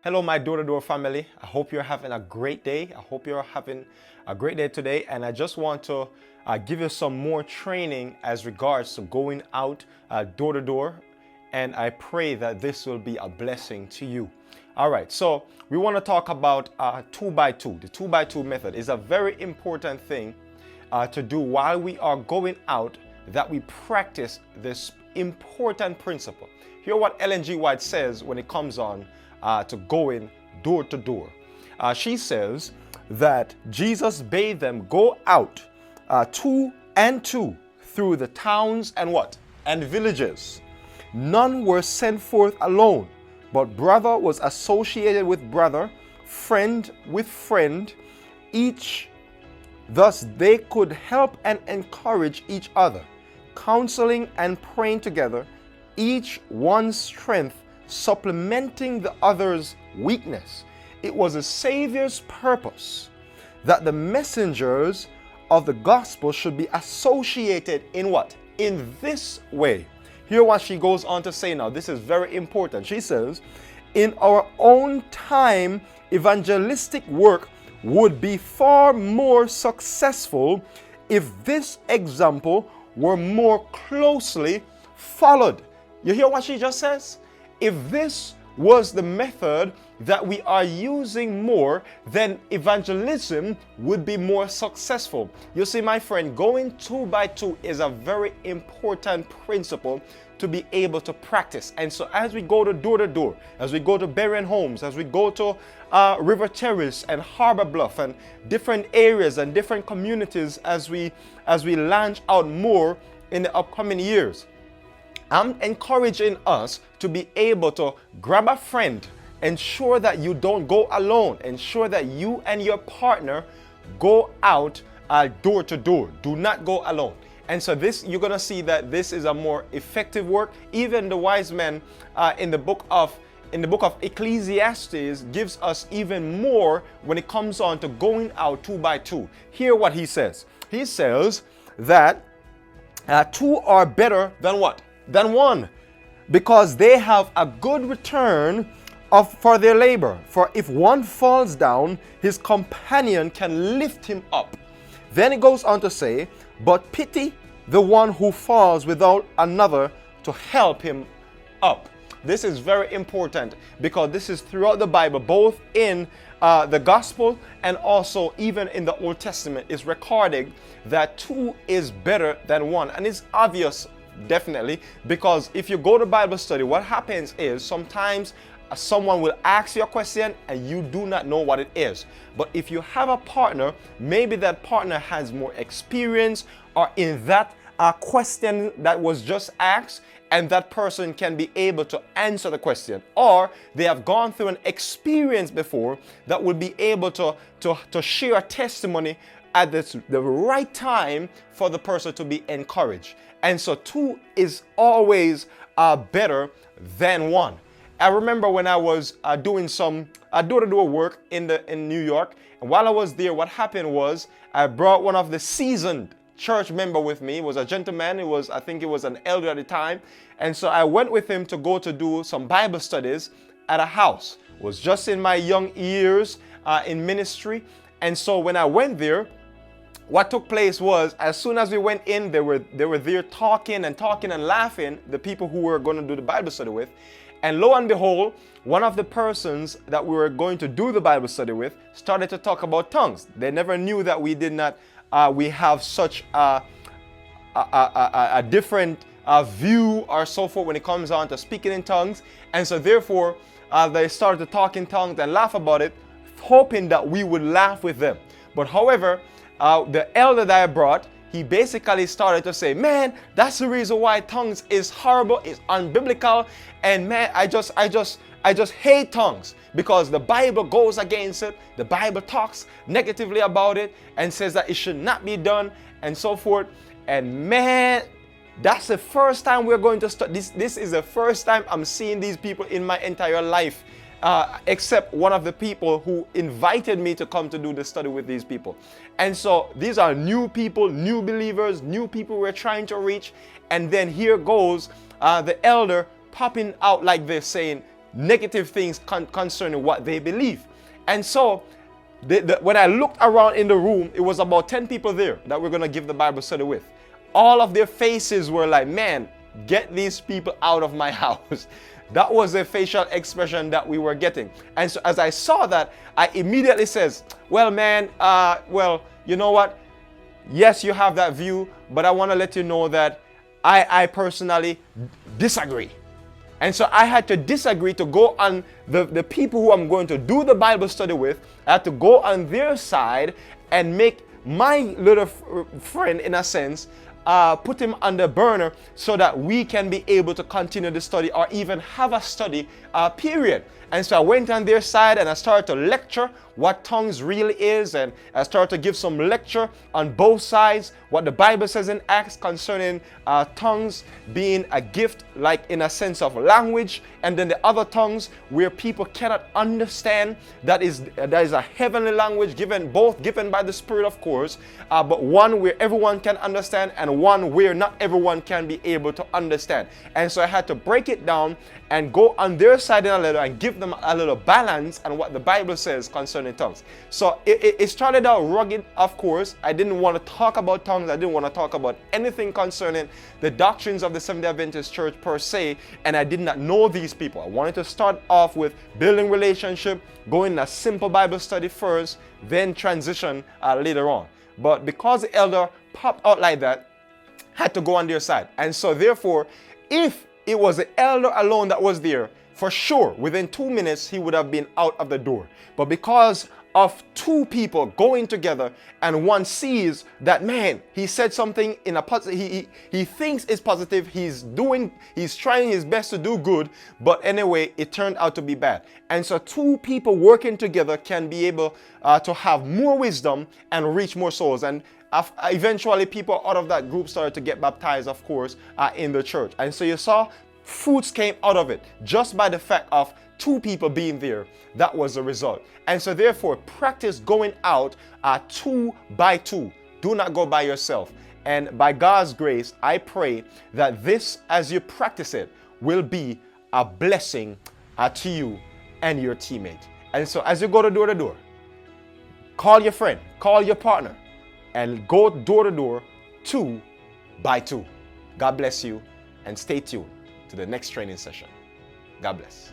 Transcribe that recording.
Hello, my door-to-door family. I hope you're having a great day. I hope you're having a great day today. And I just want to give you some more training as regards to going out door to door. And I pray that this will be a blessing to you. All right, so we want to talk about 2x2. The 2x2 method is a very important thing to do while we are going out, that we practice this important principle. Hear what Ellen G. White says when it comes on to going door to door. She says that Jesus bade them go out two and two through the towns and what? And villages. None were sent forth alone, but brother was associated with brother, friend with friend, each. Thus they could help and encourage each other, counseling and praying together, each one's strength supplementing the other's weakness. It was the Savior's purpose that the messengers of the gospel should be associated in what? In this way. Hear what she goes on to say now. This is very important. She says, in our own time, evangelistic work would be far more successful if this example were more closely followed. You hear what she just says? If this was the method that we are using more, then evangelism would be more successful. You see, my friend, going 2x2 is a very important principle to be able to practice. And so as we go to door, as we go to Berrien Homes, as we go to River Terrace and Harbor Bluff and different areas and different communities, as we launch out more in the upcoming years, I'm encouraging us to be able to grab a friend, ensure that you don't go alone, ensure that you and your partner go out door to door. Do not go alone. And so this, you're going to see that this is a more effective work. Even the wise man in the book of Ecclesiastes gives us even more when it comes on to going out 2x2. Hear what he says. He says that two are better than what? Than one, because they have a good return for their labor. For if one falls down, his companion can lift him up. Then it goes on to say, but pity the one who falls without another to help him up. This is very important because this is throughout the Bible, both in the gospel and also even in the Old Testament, is recorded that two is better than one. And it's obvious, definitely, because if you go to Bible study, what happens is sometimes someone will ask you a question and you do not know what it is. But if you have a partner, maybe that partner has more experience or in that question that was just asked, and that person can be able to answer the question, or they have gone through an experience before that would be able to share a testimony at the right time for the person to be encouraged. And so two is always better than one. I remember when I was doing some door-to-door work in New York, and while I was there, what happened was I brought one of the seasoned church member with me. It was a gentleman. I think he was an elder at the time. And so I went with him to go to do some Bible studies at a house. It was just in my young years in ministry. And so when I went there, what took place was, as soon as we went in, they were there talking and laughing, the people who were going to do the Bible study with. And lo and behold, one of the persons that we were going to do the Bible study with started to talk about tongues. They never knew that we did not, we have such a different view or so forth when it comes on to speaking in tongues. And so therefore, they started to talk in tongues and laugh about it, hoping that we would laugh with them. But however, the elder that I brought, he basically started to say, man, that's the reason why tongues is horrible, it's unbiblical, and man, I just hate tongues because the Bible goes against it. The Bible talks negatively about it and says that it should not be done and so forth. And man, that's the first time we're going to start. This is the first time I'm seeing these people in my entire life. Except one of the people who invited me to come to do the study with these people. And so these are new people, new believers, new people we're trying to reach. And then here goes the elder popping out like this saying, negative things concerning what they believe. And so when I looked around in the room, it was about 10 people there that we're going to give the Bible study with. All of their faces were like, man, get these people out of my house. That was a facial expression that we were getting. And so as I saw that, I immediately says, well, man, well, you know what? Yes, you have that view, but I want to let you know that I personally disagree. And so I had to disagree to go on the people who I'm going to do the Bible study with. I had to go on their side and make my little friend, in a sense, put him on the burner so that we can be able to continue the study or even have a study period. And so I went on their side and I started to lecture what tongues really is, and I started to give some lecture on both sides, what the Bible says in Acts concerning tongues being a gift, like in a sense of language, and then the other tongues where people cannot understand, that is a heavenly language given by the Spirit, of course, but one where everyone can understand and one where not everyone can be able to understand. And so I had to break it down and go on their side in a little and give them a little balance on what the Bible says concerning tongues. So it started out rugged, of course. I didn't want to talk about tongues. I didn't want to talk about anything concerning the doctrines of the Seventh-day Adventist Church per se, and I did not know these people. I wanted to start off with building relationship, going a simple Bible study first, then transition later on. But because the elder popped out like that, I had to go on their side. And so therefore, if it was the elder alone that was there, for sure, within 2 minutes, he would have been out of the door. But because of two people going together and one sees that, man, he said something in a positive, he thinks it's positive, he's trying his best to do good, but anyway, it turned out to be bad. And so two people working together can be able to have more wisdom and reach more souls. And eventually people out of that group started to get baptized, of course, in the church. And so you saw fruits came out of it just by the fact of two people being there. That was the result. And so therefore, practice going out 2 by 2. Do not go by yourself. And by God's grace, I pray that this, as you practice it, will be a blessing to you and your teammate. And so as you go to door, call your friend, call your partner, and go door to door 2 by 2. God bless you, and stay tuned to the next training session. God bless.